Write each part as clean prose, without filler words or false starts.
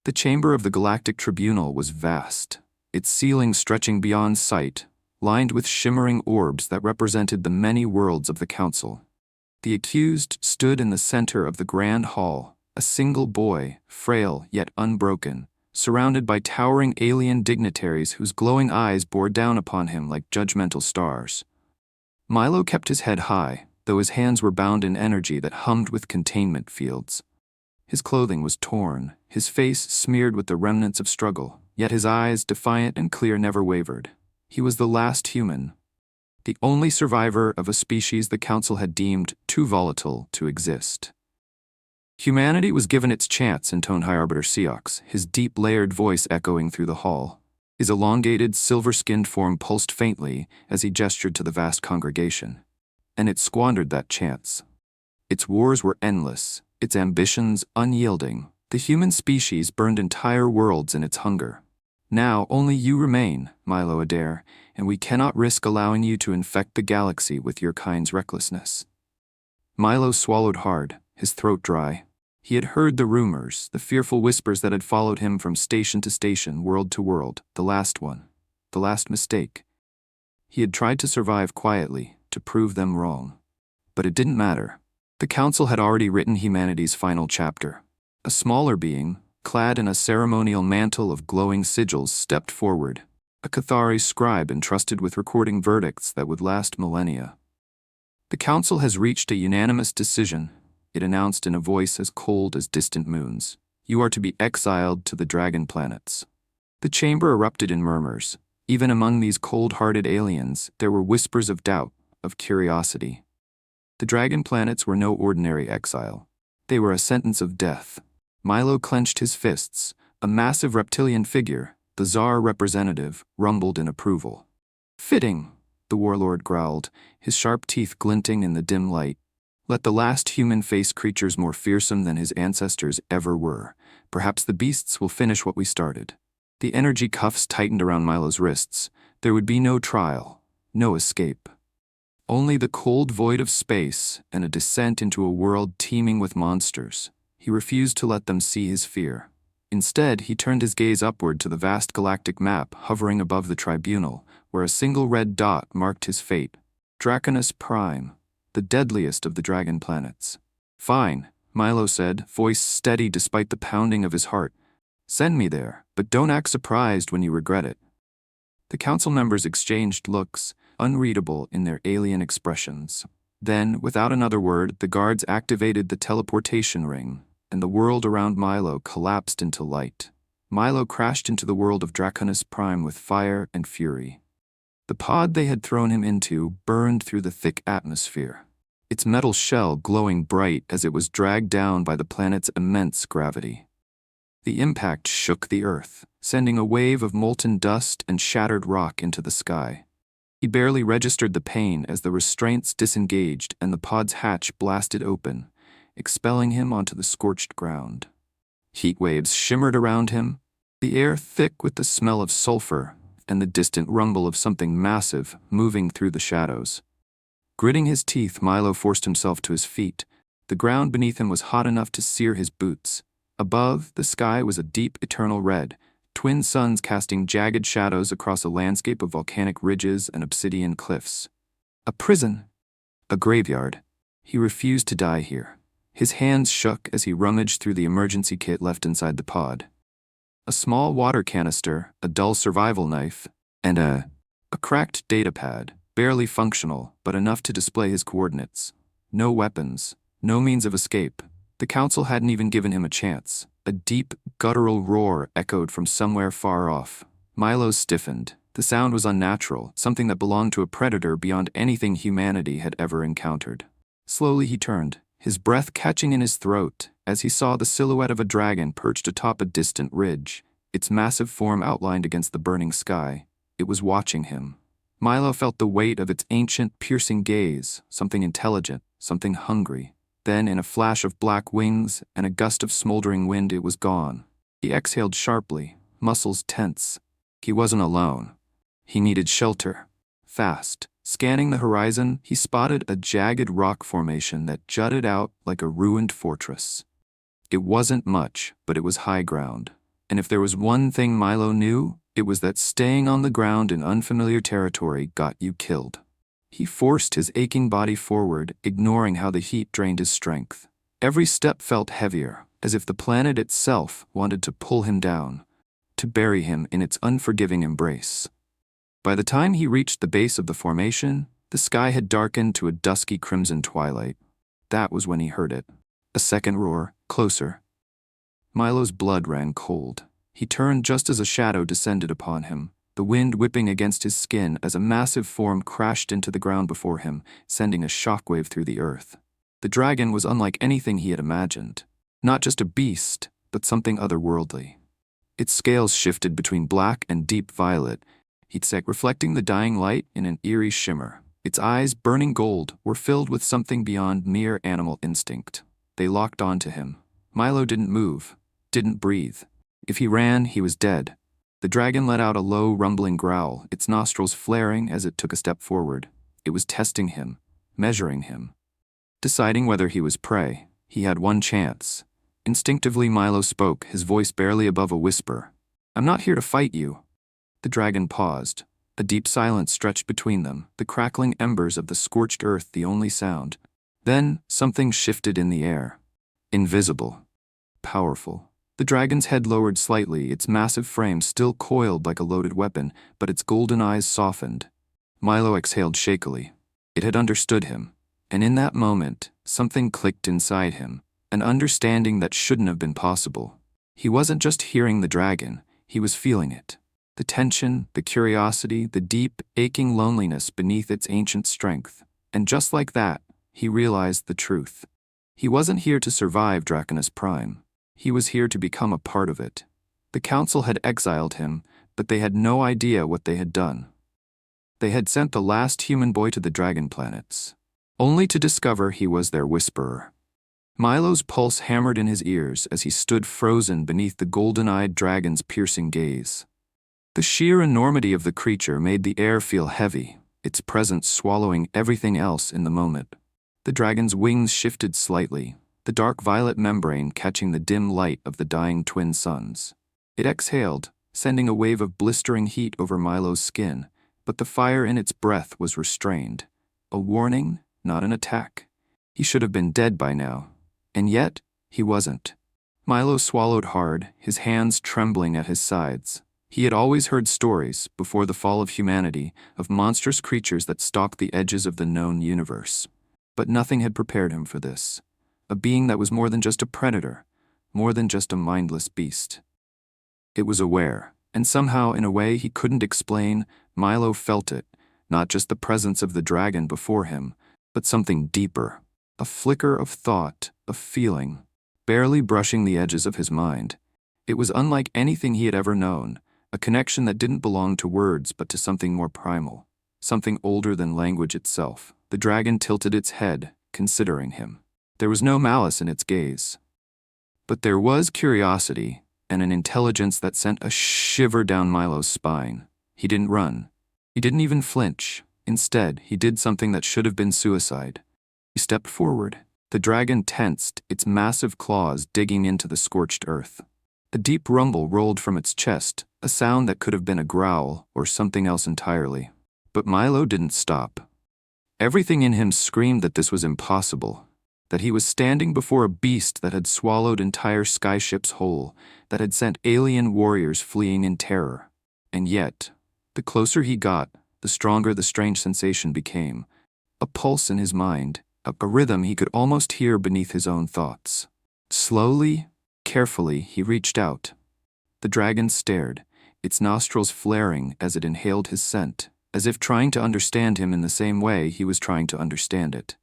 The chamber of the Galactic Tribunal was vast, its ceiling stretching beyond sight, lined with shimmering orbs that represented the many worlds of the Council. The accused stood in the center of the grand hall, a single boy, frail yet unbroken, surrounded by towering alien dignitaries whose glowing eyes bore down upon him like judgmental stars. Milo kept his head high, though his hands were bound in energy that hummed with containment fields. His clothing was torn, his face smeared with the remnants of struggle, yet his eyes, defiant and clear, never wavered. He was the last human, the only survivor of a species the Council had deemed too volatile to exist. Humanity was given its chance, intoned High Arbiter Seox, his deep, layered voice echoing through the hall. His elongated, silver-skinned form pulsed faintly as he gestured to the vast congregation. And it squandered that chance. Its wars were endless, its ambitions unyielding. The human species burned entire worlds in its hunger. Now only you remain, Milo Adair, and we cannot risk allowing you to infect the galaxy with your kind's recklessness. Milo swallowed hard, his throat dry. He had heard the rumors, the fearful whispers that had followed him from station to station, world to world, the last one, the last mistake. He had tried to survive quietly, to prove them wrong. But it didn't matter. The Council had already written humanity's final chapter. A smaller being, clad in a ceremonial mantle of glowing sigils, stepped forward, a Cathari scribe entrusted with recording verdicts that would last millennia. The Council has reached a unanimous decision, it announced in a voice as cold as distant moons. You are to be exiled to the dragon planets. The chamber erupted in murmurs. Even among these cold-hearted aliens, there were whispers of doubt, of curiosity. The dragon planets were no ordinary exile. They were a sentence of death. Milo clenched his fists. A massive reptilian figure, the Tsar representative, rumbled in approval. Fitting, the warlord growled, his sharp teeth glinting in the dim light. Let the last human face creatures more fearsome than his ancestors ever were. Perhaps the beasts will finish what we started. The energy cuffs tightened around Milo's wrists. There would be no trial, no escape. Only the cold void of space and a descent into a world teeming with monsters. He refused to let them see his fear. Instead, he turned his gaze upward to the vast galactic map hovering above the tribunal, where a single red dot marked his fate. Draconus Prime, the deadliest of the dragon planets. Fine, Milo said, voice steady despite the pounding of his heart. Send me there, but don't act surprised when you regret it. The council members exchanged looks, unreadable in their alien expressions. Then, without another word, the guards activated the teleportation ring, and the world around Milo collapsed into light. Milo crashed into the world of Draconus Prime with fire and fury. The pod they had thrown him into burned through the thick atmosphere, its metal shell glowing bright as it was dragged down by the planet's immense gravity. The impact shook the earth, sending a wave of molten dust and shattered rock into the sky. He barely registered the pain as the restraints disengaged and the pod's hatch blasted open, expelling him onto the scorched ground. Heat waves shimmered around him, the air thick with the smell of sulfur and the distant rumble of something massive moving through the shadows. Gritting his teeth, Milo forced himself to his feet. The ground beneath him was hot enough to sear his boots. Above, the sky was a deep, eternal red, twin suns casting jagged shadows across a landscape of volcanic ridges and obsidian cliffs. A prison. A graveyard. He refused to die here. His hands shook as he rummaged through the emergency kit left inside the pod. A small water canister, a dull survival knife, and a cracked datapad, barely functional, but enough to display his coordinates. No weapons, no means of escape. The council hadn't even given him a chance. A deep, guttural roar echoed from somewhere far off. Milo stiffened. The sound was unnatural, something that belonged to a predator beyond anything humanity had ever encountered. Slowly he turned, his breath catching in his throat, as he saw the silhouette of a dragon perched atop a distant ridge, its massive form outlined against the burning sky. It was watching him. Milo felt the weight of its ancient, piercing gaze, something intelligent, something hungry. Then, in a flash of black wings and a gust of smoldering wind, it was gone. He exhaled sharply, muscles tense. He wasn't alone. He needed shelter. Fast. Scanning the horizon, he spotted a jagged rock formation that jutted out like a ruined fortress. It wasn't much, but it was high ground. And if there was one thing Milo knew, it was that staying on the ground in unfamiliar territory got you killed. He forced his aching body forward, ignoring how the heat drained his strength. Every step felt heavier, as if the planet itself wanted to pull him down, to bury him in its unforgiving embrace. By the time he reached the base of the formation, the sky had darkened to a dusky crimson twilight. That was when he heard it. A second roar, closer. Milo's blood ran cold. He turned just as a shadow descended upon him, the wind whipping against his skin as a massive form crashed into the ground before him, sending a shockwave through the earth. The dragon was unlike anything he had imagined. Not just a beast, but something otherworldly. Its scales shifted between black and deep violet, reflecting the dying light in an eerie shimmer. Its eyes, burning gold, were filled with something beyond mere animal instinct. They locked onto him. Milo didn't move, didn't breathe. If he ran, he was dead. The dragon let out a low, rumbling growl, its nostrils flaring as it took a step forward. It was testing him, measuring him, deciding whether he was prey. He had one chance. Instinctively, Milo spoke, his voice barely above a whisper. "I'm not here to fight you." The dragon paused. A deep silence stretched between them, the crackling embers of the scorched earth the only sound. Then, something shifted in the air. Invisible. Powerful. The dragon's head lowered slightly, its massive frame still coiled like a loaded weapon, but its golden eyes softened. Milo exhaled shakily. It had understood him. And in that moment, something clicked inside him, an understanding that shouldn't have been possible. He wasn't just hearing the dragon, he was feeling it. The tension, the curiosity, the deep, aching loneliness beneath its ancient strength. And just like that, he realized the truth. He wasn't here to survive Draconus Prime. He was here to become a part of it. The council had exiled him, but they had no idea what they had done. They had sent the last human boy to the dragon planets, only to discover he was their whisperer. Milo's pulse hammered in his ears as he stood frozen beneath the golden-eyed dragon's piercing gaze. The sheer enormity of the creature made the air feel heavy, its presence swallowing everything else in the moment. The dragon's wings shifted slightly, the dark violet membrane catching the dim light of the dying twin suns. It exhaled, sending a wave of blistering heat over Milo's skin, but the fire in its breath was restrained. A warning, not an attack. He should have been dead by now. And yet, he wasn't. Milo swallowed hard, his hands trembling at his sides. He had always heard stories, before the fall of humanity, of monstrous creatures that stalked the edges of the known universe. But nothing had prepared him for this. A being that was more than just a predator, more than just a mindless beast. It was aware, and somehow, in a way he couldn't explain, Milo felt it, not just the presence of the dragon before him, but something deeper. A flicker of thought, of feeling, barely brushing the edges of his mind. It was unlike anything he had ever known, a connection that didn't belong to words but to something more primal, something older than language itself. The dragon tilted its head, considering him. There was no malice in its gaze. But there was curiosity, and an intelligence that sent a shiver down Milo's spine. He didn't run. He didn't even flinch. Instead, he did something that should have been suicide. He stepped forward. The dragon tensed, its massive claws digging into the scorched earth. A deep rumble rolled from its chest, a sound that could have been a growl or something else entirely. But Milo didn't stop. Everything in him screamed that this was impossible, that he was standing before a beast that had swallowed entire skyships whole, that had sent alien warriors fleeing in terror. And yet, the closer he got, the stronger the strange sensation became. A pulse in his mind, a rhythm he could almost hear beneath his own thoughts. Slowly, carefully, he reached out. The dragon stared, its nostrils flaring as it inhaled his scent, as if trying to understand him in the same way he was trying to understand it.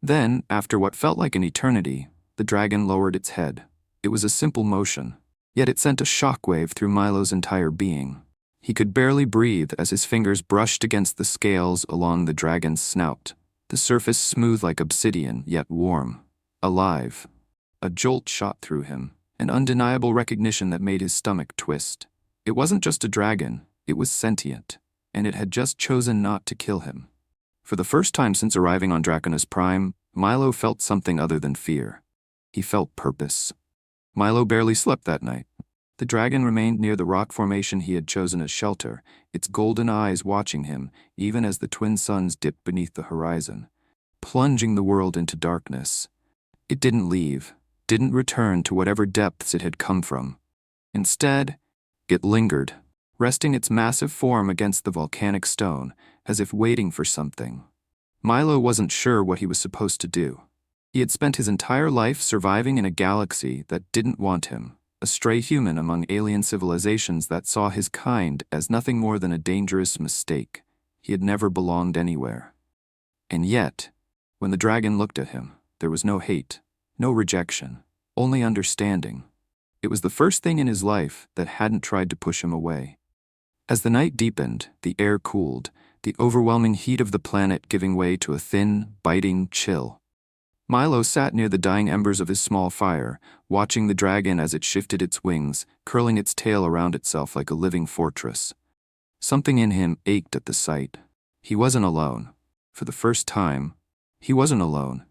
Then, after what felt like an eternity, the dragon lowered its head. It was a simple motion, yet it sent a shockwave through Milo's entire being. He could barely breathe as his fingers brushed against the scales along the dragon's snout, the surface smooth like obsidian, yet warm, alive. A jolt shot through him, an undeniable recognition that made his stomach twist. It wasn't just a dragon, it was sentient, and it had just chosen not to kill him. For the first time since arriving on Draconus Prime, Milo felt something other than fear. He felt purpose. Milo barely slept that night. The dragon remained near the rock formation he had chosen as shelter, its golden eyes watching him, even as the twin suns dipped beneath the horizon, plunging the world into darkness. It didn't leave, didn't return to whatever depths it had come from. Instead, it lingered, resting its massive form against the volcanic stone, as if waiting for something. Milo wasn't sure what he was supposed to do. He had spent his entire life surviving in a galaxy that didn't want him, a stray human among alien civilizations that saw his kind as nothing more than a dangerous mistake. He had never belonged anywhere. And yet, when the dragon looked at him, there was no hate, no rejection, only understanding. It was the first thing in his life that hadn't tried to push him away. As the night deepened, the air cooled, the overwhelming heat of the planet giving way to a thin, biting chill. Milo sat near the dying embers of his small fire, watching the dragon as it shifted its wings, curling its tail around itself like a living fortress. Something in him ached at the sight. He wasn't alone. For the first time, he wasn't alone.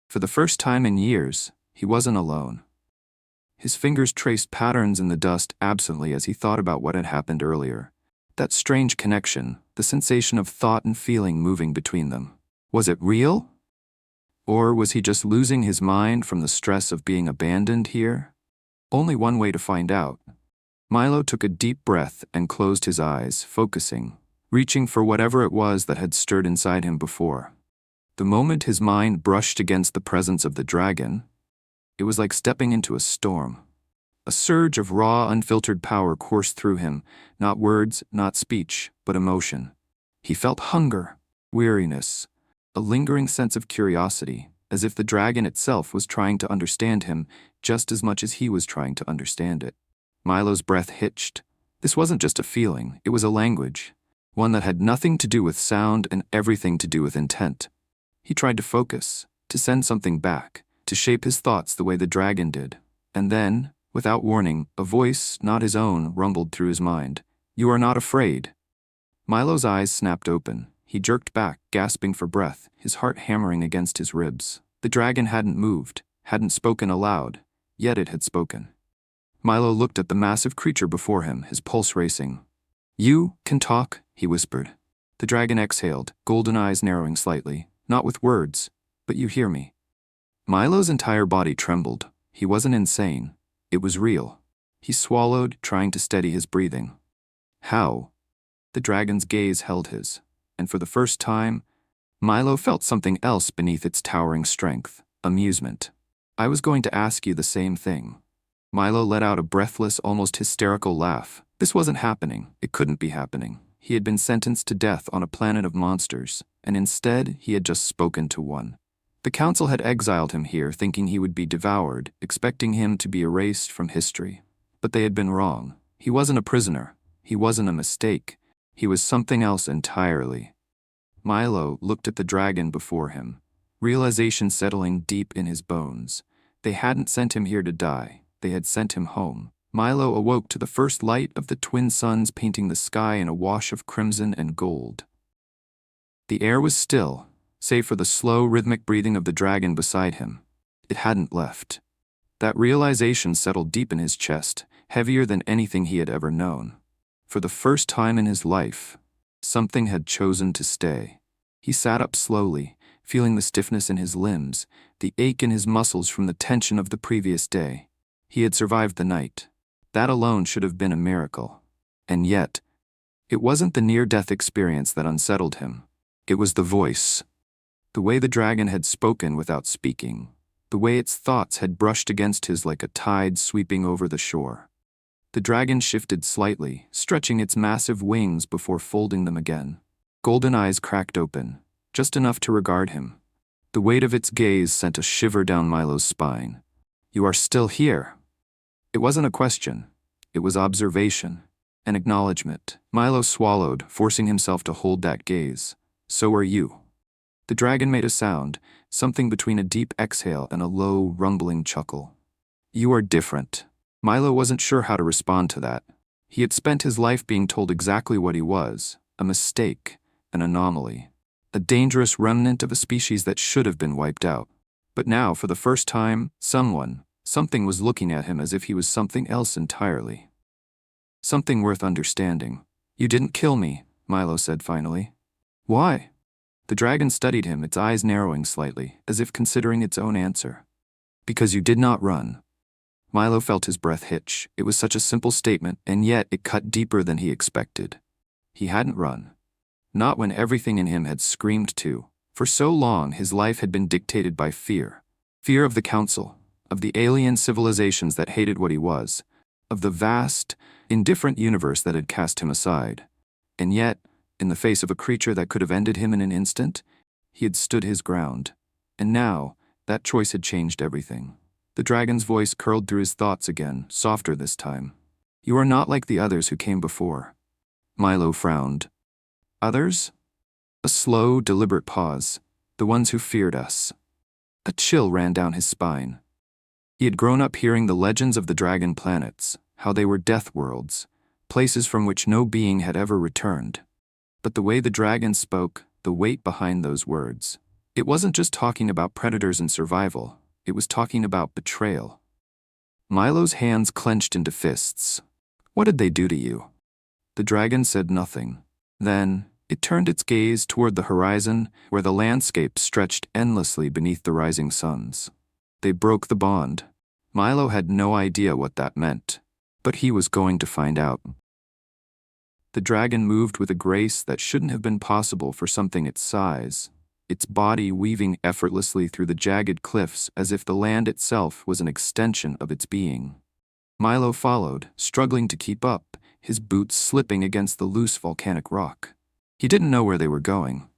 For the first time in years, he wasn't alone. His fingers traced patterns in the dust absently as he thought about what had happened earlier. That strange connection, the sensation of thought and feeling moving between them. Was it real? Or was he just losing his mind from the stress of being abandoned here? Only one way to find out. Milo took a deep breath and closed his eyes, focusing, reaching for whatever it was that had stirred inside him before. The moment his mind brushed against the presence of the dragon, it was like stepping into a storm. A surge of raw, unfiltered power coursed through him, not words, not speech, but emotion. He felt hunger, weariness, a lingering sense of curiosity, as if the dragon itself was trying to understand him just as much as he was trying to understand it. Milo's breath hitched. This wasn't just a feeling, it was a language, one that had nothing to do with sound and everything to do with intent. He tried to focus, to send something back, to shape his thoughts the way the dragon did. And then, without warning, a voice, not his own, rumbled through his mind. "You are not afraid." Milo's eyes snapped open. He jerked back, gasping for breath, his heart hammering against his ribs. The dragon hadn't moved, hadn't spoken aloud, yet it had spoken. Milo looked at the massive creature before him, his pulse racing. "You can talk," he whispered. The dragon exhaled, golden eyes narrowing slightly. "Not with words, but you hear me." Milo's entire body trembled. He wasn't insane. It was real. He swallowed, trying to steady his breathing. "How?" The dragon's gaze held his, and for the first time, Milo felt something else beneath its towering strength, amusement. "I was going to ask you the same thing." Milo let out a breathless, almost hysterical laugh. This wasn't happening. It couldn't be happening. He had been sentenced to death on a planet of monsters, and instead he had just spoken to one. The council had exiled him here, thinking he would be devoured, expecting him to be erased from history. But they had been wrong. He wasn't a prisoner. He wasn't a mistake. He was something else entirely. Milo looked at the dragon before him, realization settling deep in his bones. They hadn't sent him here to die. They had sent him home. Milo awoke to the first light of the twin suns painting the sky in a wash of crimson and gold. The air was still, save for the slow, rhythmic breathing of the dragon beside him. It hadn't left. That realization settled deep in his chest, heavier than anything he had ever known. For the first time in his life, something had chosen to stay. He sat up slowly, feeling the stiffness in his limbs, the ache in his muscles from the tension of the previous day. He had survived the night. That alone should have been a miracle. And yet, it wasn't the near-death experience that unsettled him. It was the voice. The way the dragon had spoken without speaking. The way its thoughts had brushed against his like a tide sweeping over the shore. The dragon shifted slightly, stretching its massive wings before folding them again. Golden eyes cracked open, just enough to regard him. The weight of its gaze sent a shiver down Milo's spine. "You are still here." It wasn't a question. It was observation, an acknowledgement. Milo swallowed, forcing himself to hold that gaze. "So are you." The dragon made a sound, something between a deep exhale and a low, rumbling chuckle. "You are different." Milo wasn't sure how to respond to that. He had spent his life being told exactly what he was, a mistake, an anomaly, a dangerous remnant of a species that should have been wiped out. But now, for the first time, someone, Something was looking at him as if he was something else entirely. Something worth understanding. "You didn't kill me," Milo said finally. "Why?" The dragon studied him, its eyes narrowing slightly, as if considering its own answer. "Because you did not run." Milo felt his breath hitch. It was such a simple statement, and yet it cut deeper than he expected. He hadn't run. Not when everything in him had screamed to. For so long, his life had been dictated by fear. Fear of the Council, of the alien civilizations that hated what he was, of the vast, indifferent universe that had cast him aside. And yet, in the face of a creature that could have ended him in an instant, he had stood his ground. And now, that choice had changed everything. The dragon's voice curled through his thoughts again, softer this time. "You are not like the others who came before." Milo frowned. "Others?" A slow, deliberate pause. "The ones who feared us." A chill ran down his spine. He had grown up hearing the legends of the dragon planets, how they were death worlds, places from which no being had ever returned. But the way the dragon spoke, the weight behind those words, it wasn't just talking about predators and survival, it was talking about betrayal. Milo's hands clenched into fists. "What did they do to you?" The dragon said nothing. Then, it turned its gaze toward the horizon, where the landscape stretched endlessly beneath the rising suns. "They broke the bond." Milo had no idea what that meant, but he was going to find out. The dragon moved with a grace that shouldn't have been possible for something its size, its body weaving effortlessly through the jagged cliffs as if the land itself was an extension of its being. Milo followed, struggling to keep up, his boots slipping against the loose volcanic rock. He didn't know where they were going.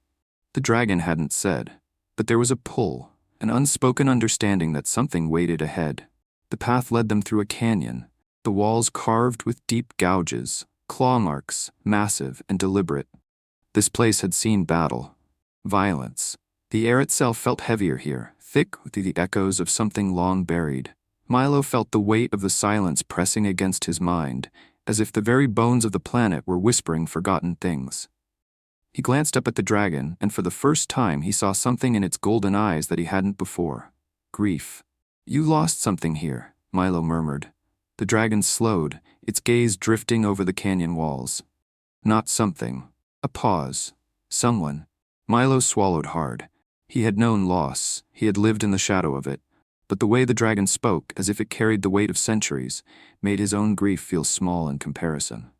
The dragon hadn't said, but there was a pull, an unspoken understanding that something waited ahead. The path led them through a canyon, the walls carved with deep gouges, claw marks, massive and deliberate. This place had seen battle, violence. The air itself felt heavier here, thick with the echoes of something long buried. Milo felt the weight of the silence pressing against his mind, as if the very bones of the planet were whispering forgotten things. He glanced up at the dragon, and for the first time he saw something in its golden eyes that he hadn't before. Grief. "You lost something here," Milo murmured. The dragon slowed, its gaze drifting over the canyon walls. "Not something." A pause. "Someone." Milo swallowed hard. He had known loss, he had lived in the shadow of it, but the way the dragon spoke, as if it carried the weight of centuries, made his own grief feel small in comparison.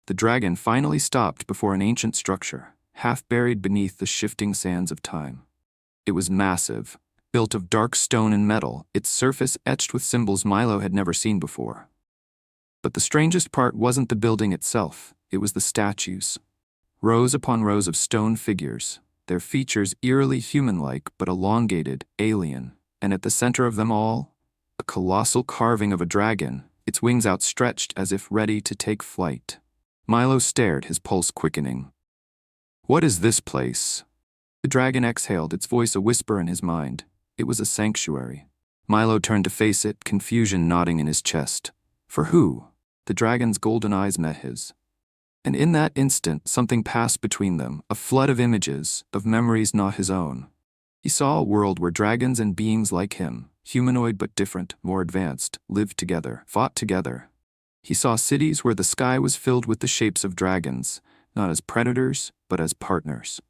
The dragon finally stopped before an ancient structure, half buried beneath the shifting sands of time. It was massive, built of dark stone and metal, its surface etched with symbols Milo had never seen before. But the strangest part wasn't the building itself, it was the statues. Rows upon rows of stone figures, their features eerily human-like but elongated, alien, and at the center of them all, a colossal carving of a dragon, its wings outstretched as if ready to take flight. Milo stared, his pulse quickening. "What is this place?" The dragon exhaled, its voice a whisper in his mind. It was a sanctuary. Milo turned to face it, confusion knotting in his chest. For who? The dragon's golden eyes met his. And in that instant, something passed between them, a flood of images, of memories not his own. He saw a world where dragons and beings like him, humanoid but different, more advanced, lived together, fought together. He saw cities where the sky was filled with the shapes of dragons, not as predators, but as partners.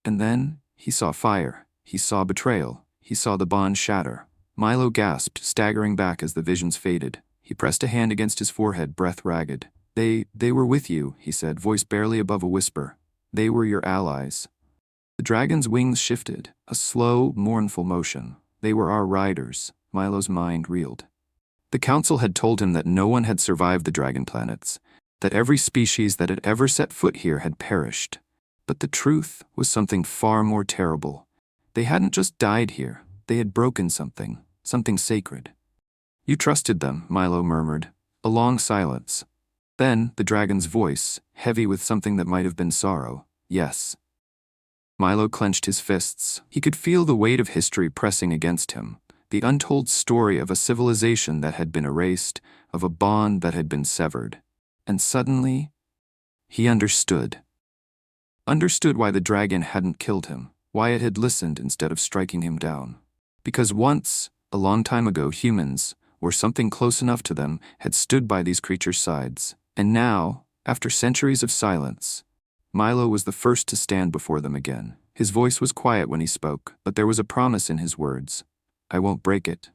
And then, he saw fire, he saw betrayal, he saw the bond shatter. Milo gasped, staggering back as the visions faded. He pressed a hand against his forehead, breath ragged. They were with you," he said, voice barely above a whisper. "They were your allies." The dragon's wings shifted, a slow, mournful motion. "They were our riders," Milo's mind reeled. The council had told him that no one had survived the dragon planets, that every species that had ever set foot here had perished. But the truth was something far more terrible. They hadn't just died here, they had broken something sacred. "You trusted them," Milo murmured. A long silence. Then, the dragon's voice, heavy with something that might have been sorrow. "Yes." Milo clenched his fists. He could feel the weight of history pressing against him, the untold story of a civilization that had been erased, of a bond that had been severed. And suddenly, he understood. Understood why the dragon hadn't killed him, why it had listened instead of striking him down. Because once, a long time ago, humans, or something close enough to them, had stood by these creatures' sides. And now, after centuries of silence, Milo was the first to stand before them again. His voice was quiet when he spoke, but there was a promise in his words. "I won't break it."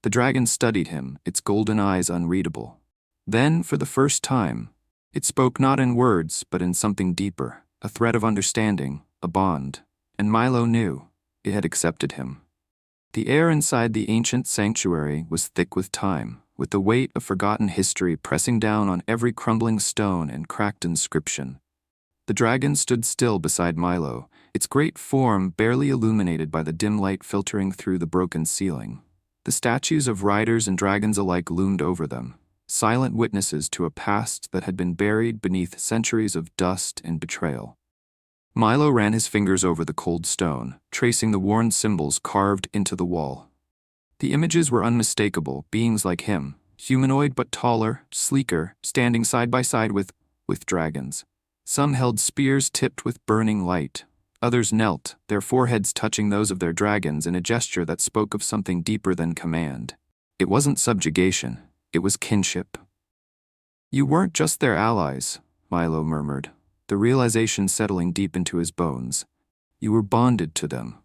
The dragon studied him, its golden eyes unreadable. Then, for the first time, it spoke not in words, but in something deeper, a thread of understanding, a bond. And Milo knew it had accepted him. The air inside the ancient sanctuary was thick with time, with the weight of forgotten history pressing down on every crumbling stone and cracked inscription. The dragon stood still beside Milo, its great form barely illuminated by the dim light filtering through the broken ceiling. The statues of riders and dragons alike loomed over them, silent witnesses to a past that had been buried beneath centuries of dust and betrayal. Milo ran his fingers over the cold stone, tracing the worn symbols carved into the wall. The images were unmistakable, beings like him, humanoid but taller, sleeker, standing side by side with dragons. Some held spears tipped with burning light. Others knelt, their foreheads touching those of their dragons in a gesture that spoke of something deeper than command. It wasn't subjugation, it was kinship. "You weren't just their allies," Milo murmured, the realization settling deep into his bones. "You were bonded to them."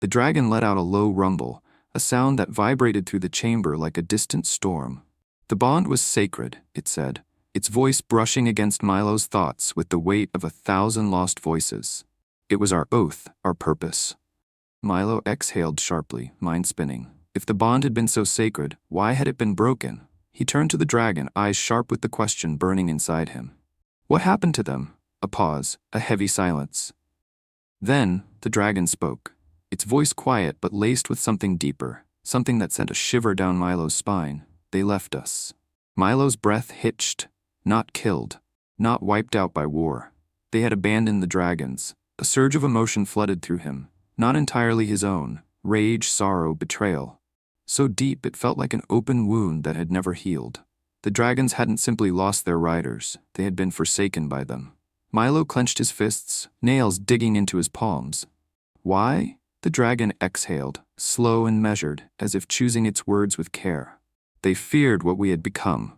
The dragon let out a low rumble, a sound that vibrated through the chamber like a distant storm. "The bond was sacred," it said, its voice brushing against Milo's thoughts with the weight of 1,000 lost voices. "It was our oath, our purpose." Milo exhaled sharply, mind spinning. If the bond had been so sacred, why had it been broken? He turned to the dragon, eyes sharp with the question burning inside him. "What happened to them?" A pause, a heavy silence. Then, the dragon spoke, its voice quiet but laced with something deeper, something that sent a shiver down Milo's spine. "They left us." Milo's breath hitched. Not killed, not wiped out by war. They had abandoned the dragons. A surge of emotion flooded through him, not entirely his own, rage, sorrow, betrayal. So deep it felt like an open wound that had never healed. The dragons hadn't simply lost their riders, they had been forsaken by them. Milo clenched his fists, nails digging into his palms. "Why?" The dragon exhaled, slow and measured, as if choosing its words with care. "They feared what we had become."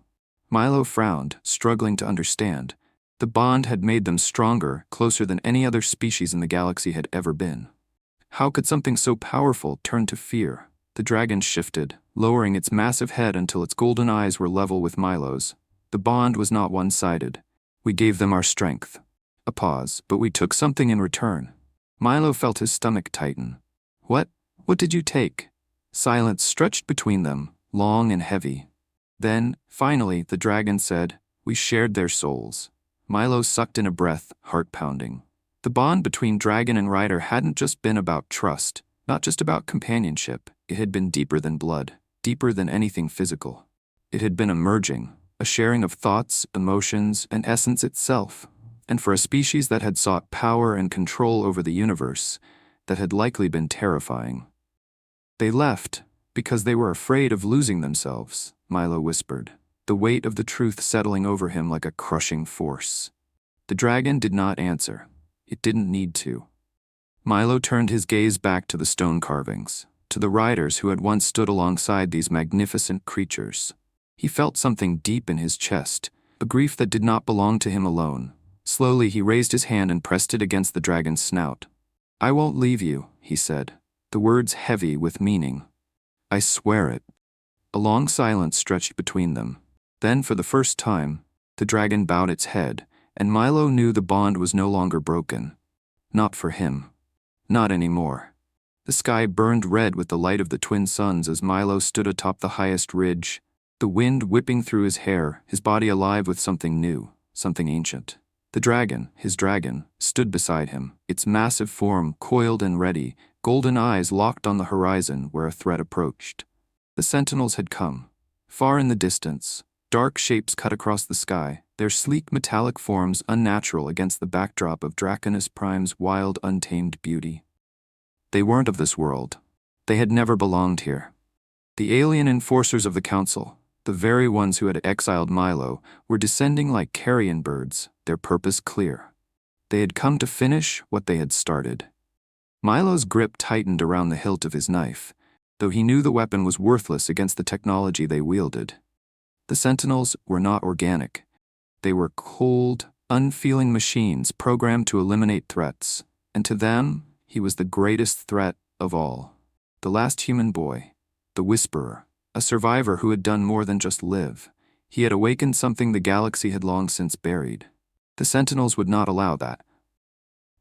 Milo frowned, struggling to understand. The bond had made them stronger, closer than any other species in the galaxy had ever been. How could something so powerful turn to fear? The dragon shifted, lowering its massive head until its golden eyes were level with Milo's. "The bond was not one-sided. We gave them our strength." A pause, "But we took something in return." Milo felt his stomach tighten. What did you take?" Silence stretched between them, long and heavy. Then, finally, the dragon said, "We shared their souls." Milo sucked in a breath, heart pounding. The bond between dragon and rider hadn't just been about trust, not just about companionship. It had been deeper than blood, deeper than anything physical. It had been a merging, a sharing of thoughts, emotions, and essence itself. And for a species that had sought power and control over the universe, that had likely been terrifying. "They left because they were afraid of losing themselves," Milo whispered, the weight of the truth settling over him like a crushing force. The dragon did not answer. It didn't need to. Milo turned his gaze back to the stone carvings, to the riders who had once stood alongside these magnificent creatures. He felt something deep in his chest, a grief that did not belong to him alone. Slowly he raised his hand and pressed it against the dragon's snout. "I won't leave you," he said, the words heavy with meaning. "I swear it." A long silence stretched between them. Then, for the first time, the dragon bowed its head, and Milo knew the bond was no longer broken. Not for him. Not anymore. The sky burned red with the light of the twin suns as Milo stood atop the highest ridge, the wind whipping through his hair, his body alive with something new, something ancient. The dragon, his dragon, stood beside him, its massive form coiled and ready, golden eyes locked on the horizon where a threat approached. The sentinels had come. Far in the distance, dark shapes cut across the sky, their sleek metallic forms unnatural against the backdrop of Draconus Prime's wild, untamed beauty. They weren't of this world. They had never belonged here. The alien enforcers of the council, the very ones who had exiled Milo, were descending like carrion birds, their purpose clear. They had come to finish what they had started. Milo's grip tightened around the hilt of his knife. though he knew the weapon was worthless against the technology they wielded. The Sentinels were not organic. They were cold, unfeeling machines programmed to eliminate threats, and to them, he was the greatest threat of all. The last human boy, the Whisperer, a survivor who had done more than just live. He had awakened something the galaxy had long since buried. The Sentinels would not allow that.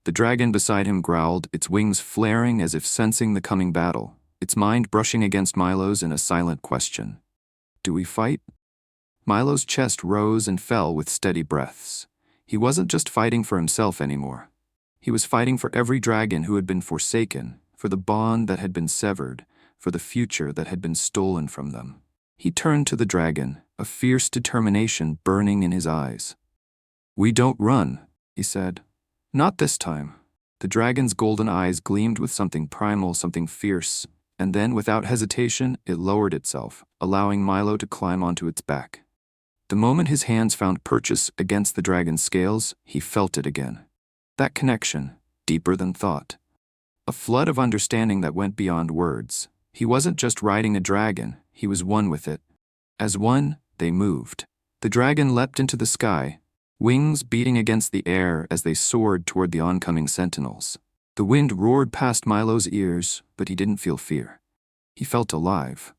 The dragon beside him growled, its wings flaring as if sensing the coming battle, its mind brushing against Milo's in a silent question. "Do we fight?" Milo's chest rose and fell with steady breaths. He wasn't just fighting for himself anymore. He was fighting for every dragon who had been forsaken, for the bond that had been severed, for the future that had been stolen from them. He turned to the dragon, a fierce determination burning in his eyes. "We don't run," he said. "Not this time." The dragon's golden eyes gleamed with something primal, something fierce, and then, without hesitation, it lowered itself, allowing Milo to climb onto its back. The moment his hands found purchase against the dragon's scales, he felt it again. That connection, deeper than thought. A flood of understanding that went beyond words. He wasn't just riding a dragon, he was one with it. As one, they moved. The dragon leapt into the sky, wings beating against the air as they soared toward the oncoming sentinels. The wind roared past Milo's ears, but he didn't feel fear. He felt alive.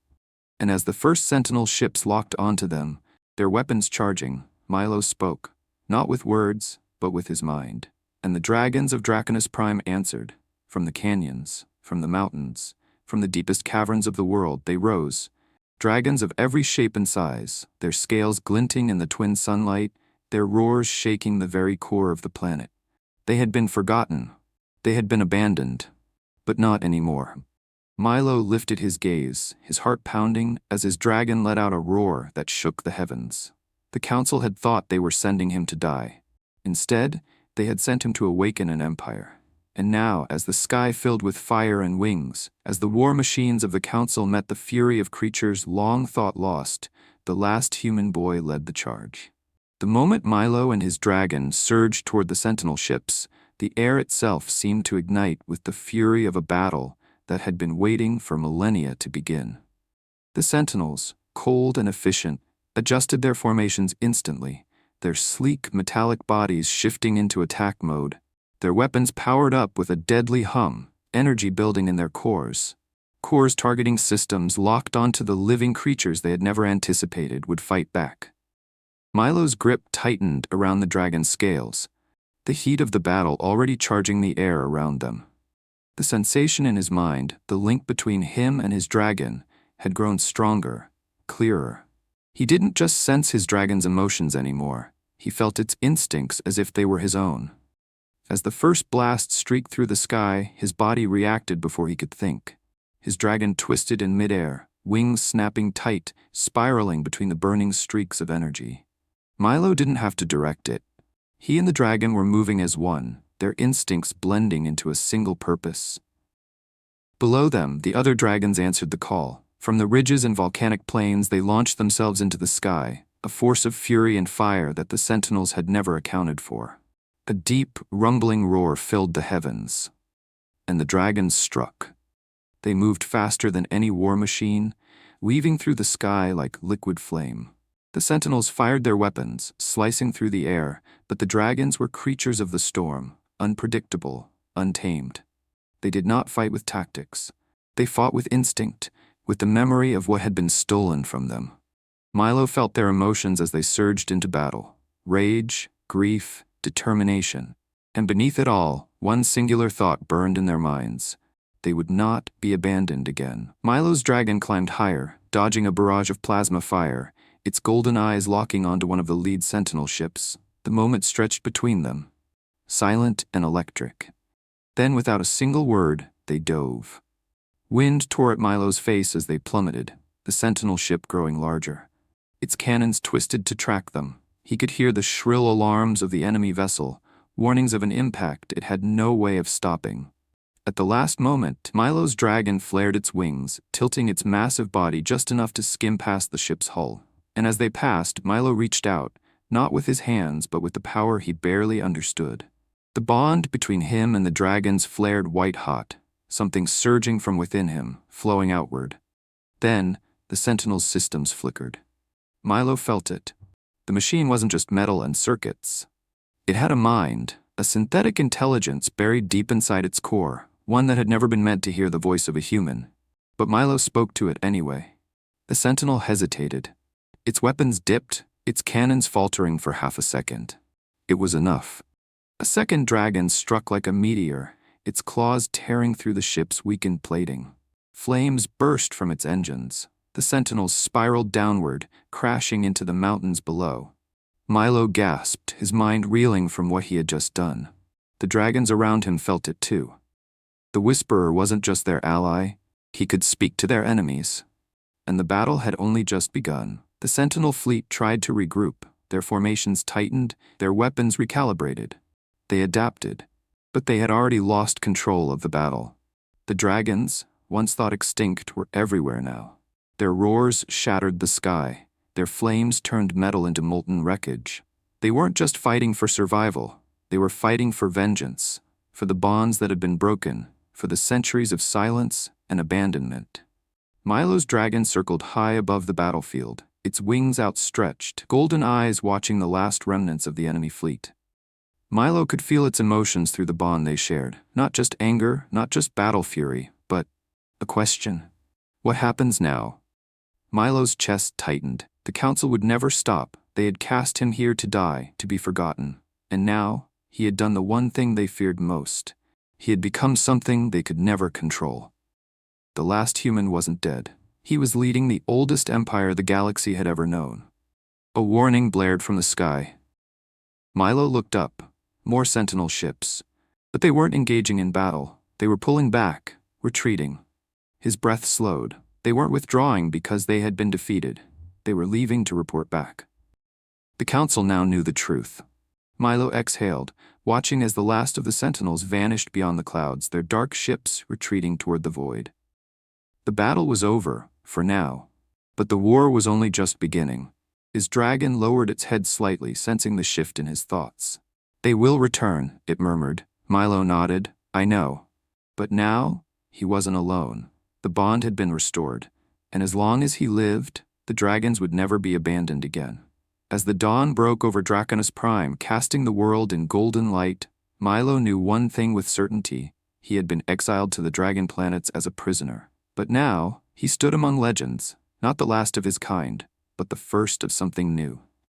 And as the first sentinel ships locked onto them, their weapons charging, Milo spoke, not with words, but with his mind. And the dragons of Draconus Prime answered. From the canyons, from the mountains, from the deepest caverns of the world, they rose. Dragons of every shape and size, their scales glinting in the twin sunlight, their roars shaking the very core of the planet. They had been forgotten. They had been abandoned. But not anymore. Milo lifted his gaze, his heart pounding, as his dragon let out a roar that shook the heavens. The council had thought they were sending him to die. Instead, they had sent him to awaken an empire. And now, as the sky filled with fire and wings, as the war machines of the council met the fury of creatures long thought lost, the last human boy led the charge. The moment Milo and his dragon surged toward the sentinel ships, the air itself seemed to ignite with the fury of a battle that had been waiting for millennia to begin. The sentinels, cold and efficient, adjusted their formations instantly, their sleek metallic bodies shifting into attack mode, their weapons powered up with a deadly hum, energy building in their cores. Cores targeting systems locked onto the living creatures they had never anticipated would fight back. Milo's grip tightened around the dragon's scales, the heat of the battle already charging the air around them. The sensation in his mind, the link between him and his dragon, had grown stronger, clearer. He didn't just sense his dragon's emotions anymore. He felt its instincts as if they were his own. As the first blast streaked through the sky, his body reacted before he could think. His dragon twisted in midair, wings snapping tight, spiraling between the burning streaks of energy. Milo didn't have to direct it. He and the dragon were moving as one, their instincts blending into a single purpose. Below them, the other dragons answered the call. From the ridges and volcanic plains, they launched themselves into the sky, a force of fury and fire that the sentinels had never accounted for. A deep, rumbling roar filled the heavens, and the dragons struck. They moved faster than any war machine, weaving through the sky like liquid flame. The sentinels fired their weapons, slicing through the air, but the dragons were creatures of the storm, unpredictable, untamed. They did not fight with tactics. They fought with instinct, with the memory of what had been stolen from them. Milo felt their emotions as they surged into battle. Rage, grief, determination. And beneath it all, one singular thought burned in their minds. They would not be abandoned again. Milo's dragon climbed higher, dodging a barrage of plasma fire, its golden eyes locking onto one of the lead sentinel ships. The moment stretched between them, silent and electric. Then, without a single word, they dove. Wind tore at Milo's face as they plummeted, the sentinel ship growing larger. Its cannons twisted to track them. He could hear the shrill alarms of the enemy vessel, warnings of an impact it had no way of stopping. At the last moment, Milo's dragon flared its wings, tilting its massive body just enough to skim past the ship's hull. And as they passed, Milo reached out, not with his hands but with the power he barely understood. The bond between him and the dragons flared white-hot, something surging from within him, flowing outward. Then, the Sentinel's systems flickered. Milo felt it. The machine wasn't just metal and circuits. It had a mind, a synthetic intelligence buried deep inside its core, one that had never been meant to hear the voice of a human. But Milo spoke to it anyway. The Sentinel hesitated. Its weapons dipped, its cannons faltering for half a second. It was enough. A second dragon struck like a meteor, its claws tearing through the ship's weakened plating. Flames burst from its engines. The Sentinels spiraled downward, crashing into the mountains below. Milo gasped, his mind reeling from what he had just done. The dragons around him felt it too. The Whisperer wasn't just their ally, he could speak to their enemies. And the battle had only just begun. The Sentinel fleet tried to regroup, their formations tightened, their weapons recalibrated. They adapted, but they had already lost control of the battle. The dragons, once thought extinct, were everywhere now. Their roars shattered the sky. Their flames turned metal into molten wreckage. They weren't just fighting for survival. They were fighting for vengeance, for the bonds that had been broken, for the centuries of silence and abandonment. Milo's dragon circled high above the battlefield, its wings outstretched, golden eyes watching the last remnants of the enemy fleet. Milo could feel its emotions through the bond they shared. Not just anger, not just battle fury, but a question. What happens now? Milo's chest tightened. The council would never stop. They had cast him here to die, to be forgotten. And now, he had done the one thing they feared most. He had become something they could never control. The last human wasn't dead. He was leading the oldest empire the galaxy had ever known. A warning blared from the sky. Milo looked up. More Sentinel ships. But they weren't engaging in battle. They were pulling back, retreating. His breath slowed. They weren't withdrawing because they had been defeated. They were leaving to report back. The council now knew the truth. Milo exhaled, watching as the last of the Sentinels vanished beyond the clouds, their dark ships retreating toward the void. The battle was over, for now. But the war was only just beginning. His dragon lowered its head slightly, sensing the shift in his thoughts. "They will return," it murmured. Milo nodded. "I know." But now, he wasn't alone. The bond had been restored, and as long as he lived, the dragons would never be abandoned again. As the dawn broke over Draconus Prime, casting the world in golden light, Milo knew one thing with certainty. He had been exiled to the dragon planets as a prisoner. But now, he stood among legends, not the last of his kind, but the first of something new.